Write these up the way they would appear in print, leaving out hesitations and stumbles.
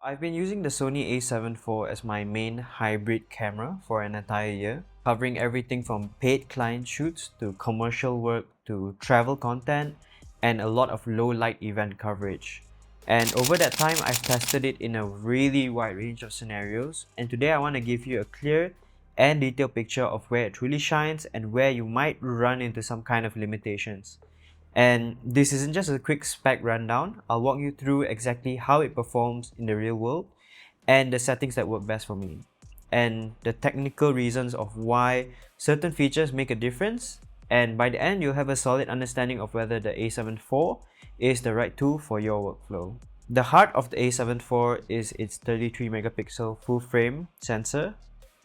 I've been using the Sony A7 IV as my main hybrid camera for an entire year, covering everything from paid client shoots to commercial work to travel content and a lot of low light event coverage. And over that time, I've tested it in a really wide range of scenarios, and today I want to give you a clear and detailed picture of where it truly shines and where you might run into some kind of limitations. And this isn't just a quick spec rundown. I'll walk you through exactly how it performs in the real world and the settings that work best for me, and the technical reasons of why certain features make a difference. And by the end, you'll have a solid understanding of whether the A7 IV is the right tool for your workflow. The heart of the A7 IV is its 33 megapixel full frame sensor,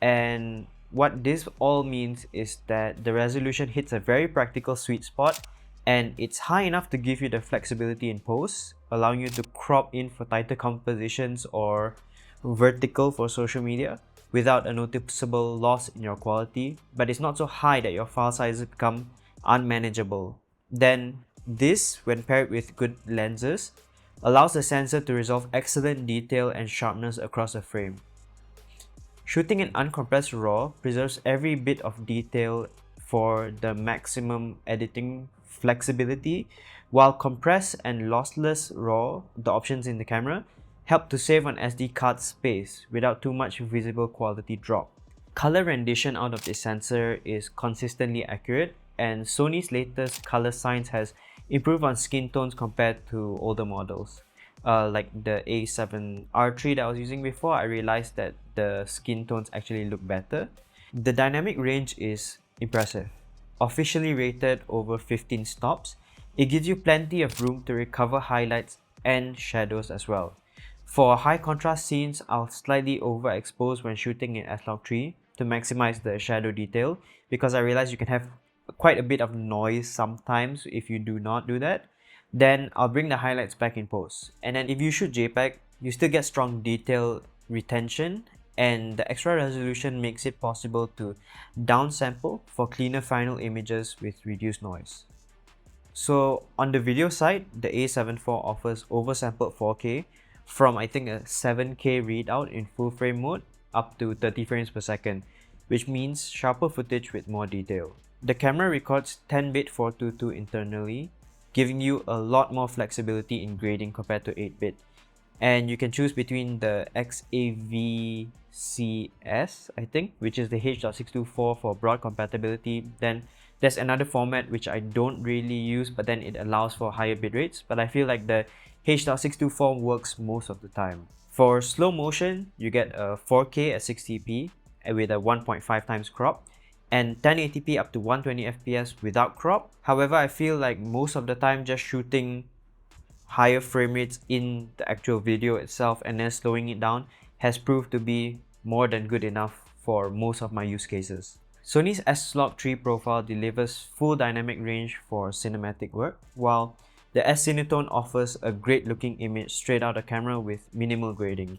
and what this all means is that the resolution hits a very practical sweet spot, and it's high enough to give you the flexibility in post, allowing you to crop in for tighter compositions or vertical for social media without a noticeable loss in your quality, but it's not so high that your file sizes become unmanageable. Then this, when paired with good lenses, allows the sensor to resolve excellent detail and sharpness across a frame. Shooting in uncompressed RAW preserves every bit of detail for the maximum editing flexibility, while compressed and lossless RAW, the options in the camera, help to save on SD card space without too much visible quality drop. Color rendition out of this sensor is consistently accurate, and Sony's latest color science has improved on skin tones compared to older models. Like the A7R III that I was using before, I realized that the skin tones actually look better. The dynamic range is impressive. Officially rated over 15 stops, it gives you plenty of room to recover highlights and shadows as well. For high contrast scenes, I'll slightly overexpose when shooting in S-Log3 to maximize the shadow detail, because I realize you can have quite a bit of noise sometimes if you do not do that. Then I'll bring the highlights back in post. And then if you shoot JPEG, you still get strong detail retention, and the extra resolution makes it possible to downsample for cleaner final images with reduced noise. So on the video side, the A7 IV offers oversampled 4K from I think a 7K readout in full frame mode up to 30 frames per second, which means sharper footage with more detail. The camera records 10-bit 422 internally, giving you a lot more flexibility in grading compared to 8-bit. And you can choose between the XAVCS, I think, which is the H.624 for broad compatibility. Then there's another format which I don't really use, but then it allows for higher bit rates, but I feel like the H.624 works most of the time. For slow motion, you get a 4K at 60p with a 1.5 times crop, and 1080p up to 120 fps without crop. However, I feel like most of the time just shooting higher frame rates in the actual video itself and then slowing it down has proved to be more than good enough for most of my use cases. Sony's S-Log3 profile delivers full dynamic range for cinematic work, while the S-Cinetone offers a great looking image straight out of the camera with minimal grading.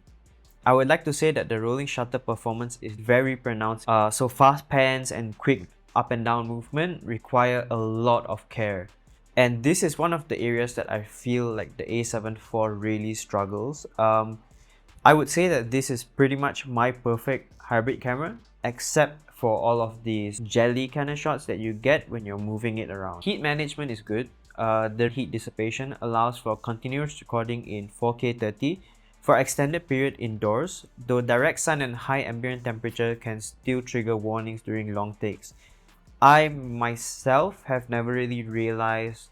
I would like to say that the rolling shutter performance is very pronounced, so fast pans and quick up and down movement require a lot of care. And this is one of the areas that I feel like the A7 IV really struggles. I would say that this is pretty much my perfect hybrid camera, except for all of these jelly kind of shots that you get when you're moving it around. Heat management is good. The heat dissipation allows for continuous recording in 4K 30 for extended period indoors, though direct sun and high ambient temperature can still trigger warnings during long takes. I myself have never really realized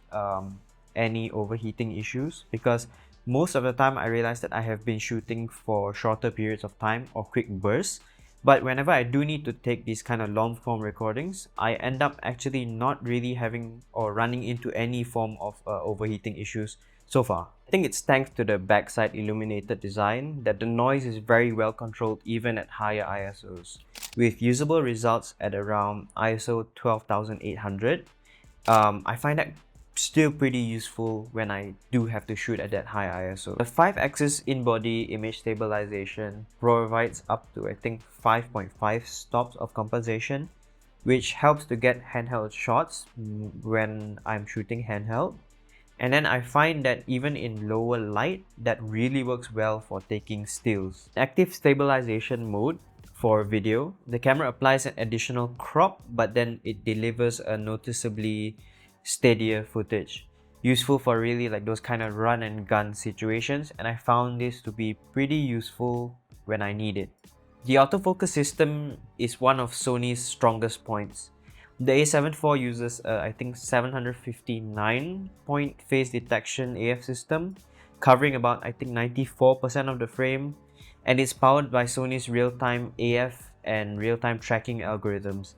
any overheating issues, because most of the time I realize that I have been shooting for shorter periods of time or quick bursts. But whenever I do need to take these kind of long form recordings, I end up actually not really having or running into any form of overheating issues so far. I think it's thanks to the backside illuminated design that the noise is very well controlled even at higher ISOs, with usable results at around ISO 12800. I find that still pretty useful when I do have to shoot at that high ISO. The 5-axis in-body image stabilization provides up to I think 5.5 stops of compensation, which helps to get handheld shots when I'm shooting handheld. And then I find that even in lower light, that really works well for taking stills. Active stabilization mode for video, the camera applies an additional crop, but then it delivers a noticeably steadier footage. Useful for really like those kind of run and gun situations, and I found this to be pretty useful when I need it. The autofocus system is one of Sony's strongest points. The A7 IV uses I think 759 point phase detection AF system, covering about I think 94% of the frame, and it's powered by Sony's real-time AF and real-time tracking algorithms.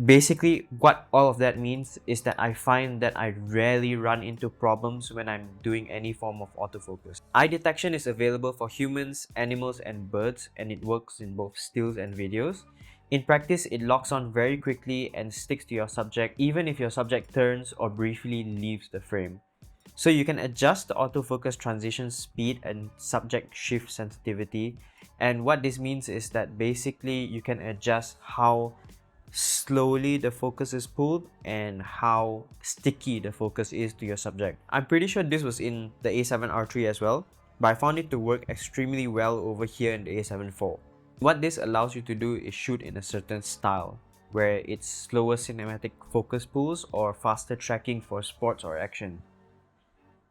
Basically, what all of that means is that I find that I rarely run into problems when I'm doing any form of autofocus. Eye detection is available for humans, animals, and birds, and it works in both stills and videos. In practice, it locks on very quickly and sticks to your subject even if your subject turns or briefly leaves the frame. So you can adjust the autofocus transition speed and subject shift sensitivity, and what this means is that basically you can adjust how slowly the focus is pulled and how sticky the focus is to your subject. I'm pretty sure this was in the A7R III as well, but I found it to work extremely well over here in the A7 IV. What this allows you to do is shoot in a certain style, where it's slower cinematic focus pulls or faster tracking for sports or action.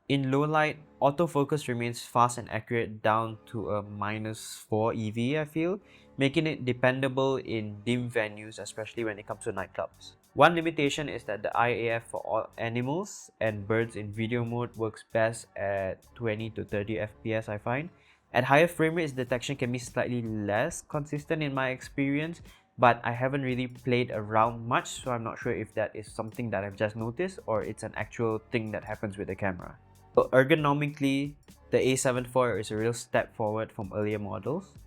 In low light, autofocus remains fast and accurate down to a -4 EV, I feel, making it dependable in dim venues, especially when it comes to nightclubs. One limitation is that the IAF for all animals and birds in video mode works best at 20 to 30 FPS, I find. At higher frame rates, detection can be slightly less consistent in my experience, but I haven't really played around much, so I'm not sure if that is something that I've just noticed or it's an actual thing that happens with the camera. So ergonomically, the A7 IV is a real step forward from earlier models.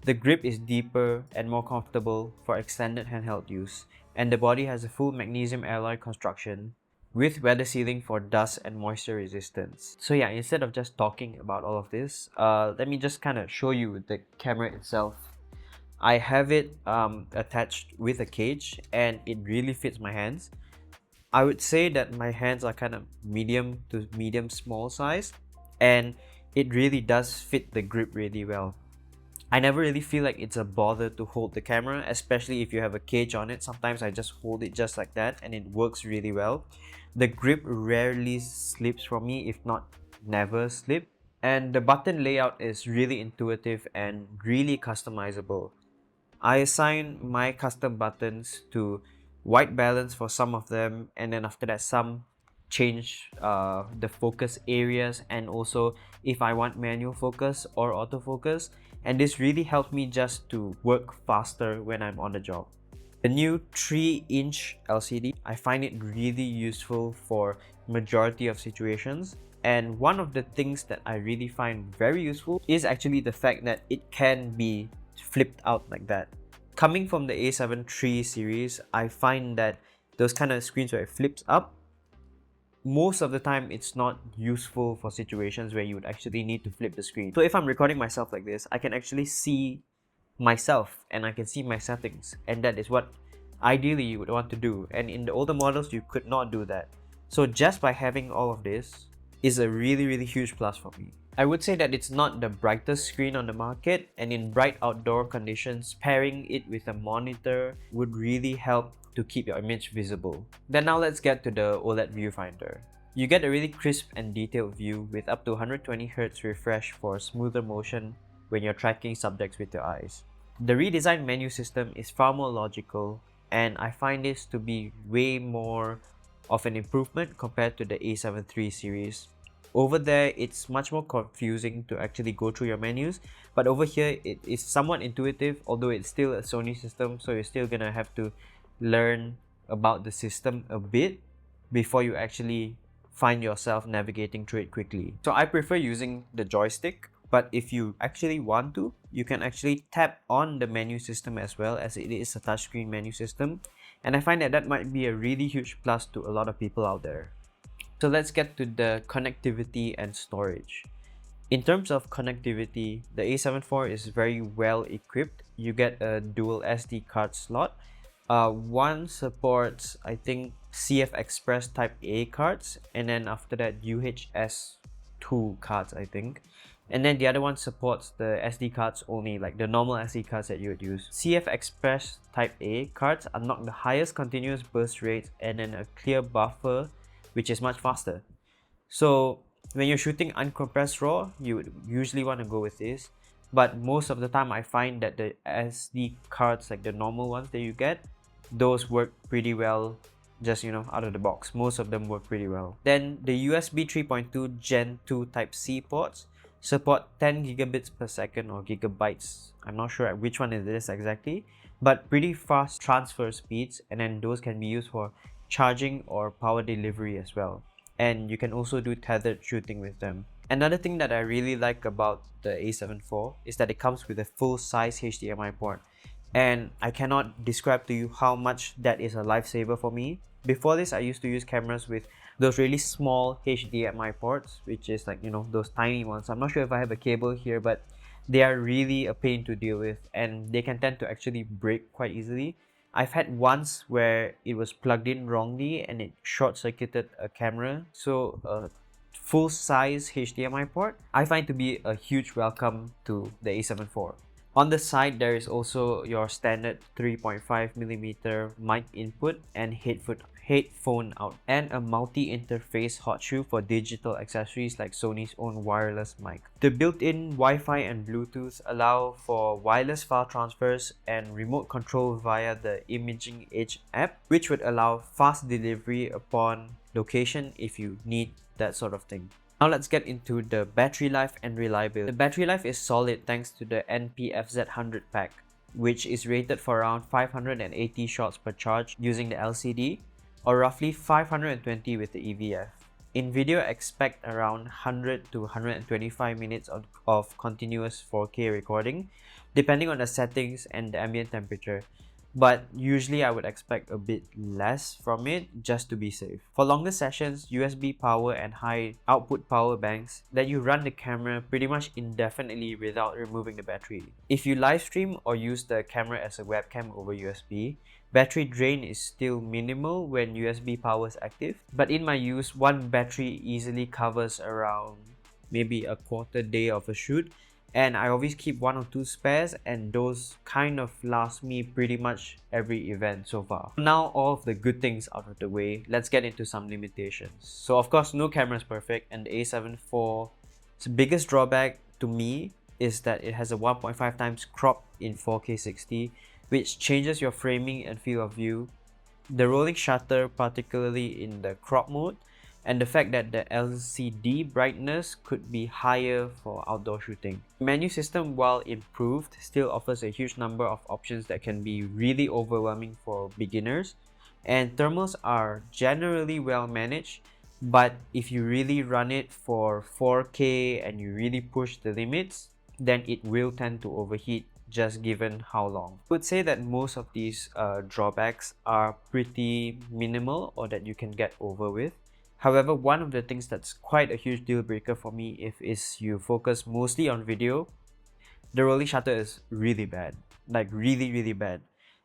The grip is deeper and more comfortable for extended handheld use, and the body has a full magnesium alloy construction with weather sealing for dust and moisture resistance. So yeah, instead of just talking about all of this, let me just kind of show you the camera itself. I have it attached with a cage and it really fits my hands. I would say that my hands are kind of medium to medium small size, and it really does fit the grip really well. I never really feel like it's a bother to hold the camera, especially if you have a cage on it. Sometimes I just hold it just like that and it works really well. The grip rarely slips from me, if not never slip. And the button layout is really intuitive and really customizable. I assign my custom buttons to white balance for some of them, and then after that some change the focus areas, and also if I want manual focus or autofocus, and this really helps me just to work faster when I'm on the job. The new 3-inch LCD, I find it really useful for majority of situations, and one of the things that I really find very useful is actually the fact that it can be flipped out like that. Coming from the A7 III series, I find that those kind of screens where it flips up, most of the time it's not useful for situations where you would actually need to flip the screen. So if I'm recording myself like this, I can actually see myself and I can see my settings, and that is what ideally you would want to do, and in the older models you could not do that. So just by having all of this is a really huge plus for me. I would say that it's not the brightest screen on the market, and in bright outdoor conditions, pairing it with a monitor would really help to keep your image visible. Then now let's get to the OLED viewfinder. You get a really crisp and detailed view with up to 120Hz refresh for smoother motion when you're tracking subjects with your eyes. The redesigned menu system is far more logical, and I find this to be way more of an improvement compared to the A7 III series. Over there, it's much more confusing to actually go through your menus, but over here it is somewhat intuitive, although it's still a Sony system, so you're still gonna have to learn about the system a bit before you actually find yourself navigating through it quickly. So I prefer using the joystick, but if you actually want to, you can actually tap on the menu system as well, as it is a touchscreen menu system, and I find that that might be a really huge plus to a lot of people out there. So let's get to the connectivity and storage. In terms of connectivity, the A7 IV is very well equipped. You get a dual SD card slot. One supports, I think, CF Express Type A cards, and then after that UHS-2 cards, I think. And then the other one supports the SD cards only, like the normal SD cards that you would use. CF Express Type A cards unlock the highest continuous burst rates and then a clear buffer, which is much faster. So when you're shooting uncompressed RAW, you would usually want to go with this. But most of the time I find that the SD cards, like the normal ones that you get, those work pretty well just, out of the box. Most of them work pretty well. Then the USB 3.2 Gen 2 Type-C ports support 10 gigabits per second or gigabytes. I'm not sure which one it is exactly, but pretty fast transfer speeds, and then those can be used for charging or power delivery as well. And you can also do tethered shooting with them. Another thing that I really like about the A7 IV is that it comes with a full-size HDMI port. And I cannot describe to you how much that is a lifesaver for me. Before this, I used to use cameras with those really small HDMI ports, which is like, those tiny ones. I'm not sure if I have a cable here, but they are really a pain to deal with, and they can tend to actually break quite easily. I've had once where it was plugged in wrongly and it short-circuited a camera. So a full-size HDMI port I find to be a huge welcome to the A7 IV. On the side, there is also your standard 3.5mm mic input and headphone out, and a multi-interface hot shoe for digital accessories like Sony's own wireless mic. The built-in Wi-Fi and Bluetooth allow for wireless file transfers and remote control via the Imaging Edge app, which would allow fast delivery upon location if you need that sort of thing. Now let's get into the battery life and reliability. The battery life is solid thanks to the NPFZ100 pack, which is rated for around 580 shots per charge using the LCD, or roughly 520 with the EVF. In video, expect around 100 to 125 minutes of continuous 4K recording, depending on the settings and the ambient temperature. But usually I would expect a bit less from it just to be safe. For longer sessions, USB power and high output power banks let you run the camera pretty much indefinitely without removing the battery. If you live stream or use the camera as a webcam over USB, battery drain is still minimal when USB power is active. But in my use, one battery easily covers around maybe a quarter day of a shoot. And I always keep 1 or 2 spares, and those kind of last me pretty much every event so far. Now all of the good things out of the way, let's get into some limitations. So of course, no camera is perfect, and the A7 IV's biggest drawback to me is that it has a 1.5 times crop in 4K 60, which changes your framing and field of view. The rolling shutter, particularly in the crop mode, and the fact that the LCD brightness could be higher for outdoor shooting. The menu system, while improved, still offers a huge number of options that can be really overwhelming for beginners, and thermals are generally well managed, but if you really run it for 4K and you really push the limits, then it will tend to overheat just given how long. I would say that most of these drawbacks are pretty minimal or that you can get over with. However, one of the things that's quite a huge deal breaker for me is you focus mostly on video, the rolling shutter is really bad, like really bad.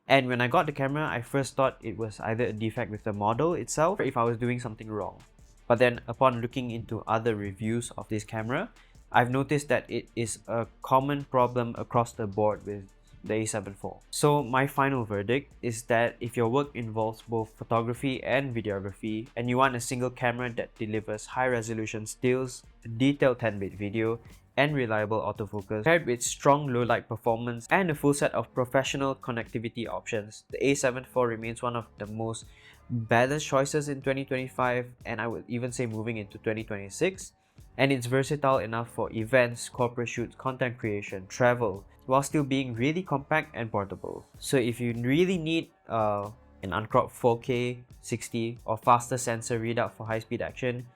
And when I got the camera, I first thought it was either a defect with the model itself or if I was doing something wrong. But then upon looking into other reviews of this camera, I've noticed that it is a common problem across the board with the A7 IV. So my final verdict is that if your work involves both photography and videography, and you want a single camera that delivers high resolution stills, detailed 10-bit video, and reliable autofocus, paired with strong low light performance and a full set of professional connectivity options, the A7 IV remains one of the most balanced choices in 2025, and I would even say moving into 2026. And it's versatile enough for events, corporate shoots, content creation, travel, while still being really compact and portable. So if you really need an uncropped 4K 60 or faster sensor readout for high-speed action,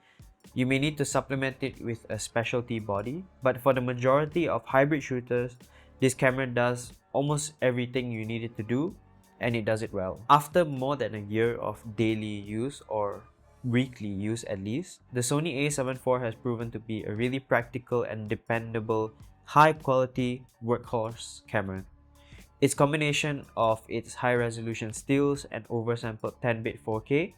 you may need to supplement it with a specialty body. But for the majority of hybrid shooters, this camera does almost everything you need it to do, and it does it well. After more than a year of daily use, or weekly use at least, the Sony A7 IV has proven to be a really practical and dependable, high-quality workhorse camera. Its combination of its high-resolution stills and oversampled 10-bit 4K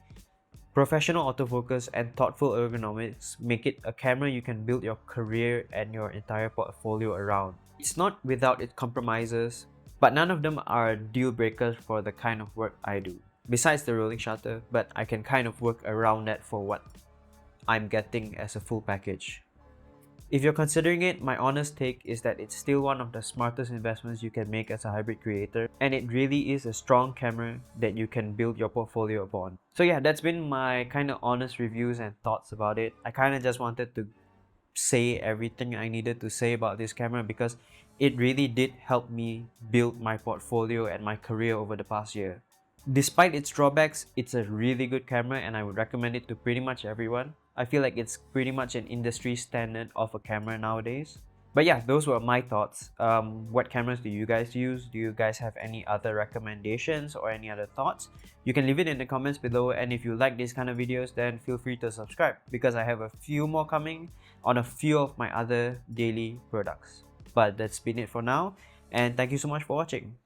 Professional autofocus and thoughtful ergonomics make it a camera you can build your career and your entire portfolio around. It's not without its compromises, but none of them are deal breakers for the kind of work I do. Besides the rolling shutter, but I can kind of work around that for what I'm getting as a full package. If you're considering it, my honest take is that it's still one of the smartest investments you can make as a hybrid creator, and it really is a strong camera that you can build your portfolio upon. So yeah, that's been my kind of honest reviews and thoughts about it. I kind of just wanted to say everything I needed to say about this camera because it really did help me build my portfolio and my career over the past year. Despite its drawbacks, it's a really good camera and I would recommend it to pretty much everyone. I feel like it's pretty much an industry standard of a camera nowadays. But yeah, those were my thoughts. What cameras do you guys use? Do you guys have any other recommendations or any other thoughts? You can leave it in the comments below, and if you like these kind of videos, then feel free to subscribe because I have a few more coming on a few of my other daily products. But that's been it for now, and thank you so much for watching.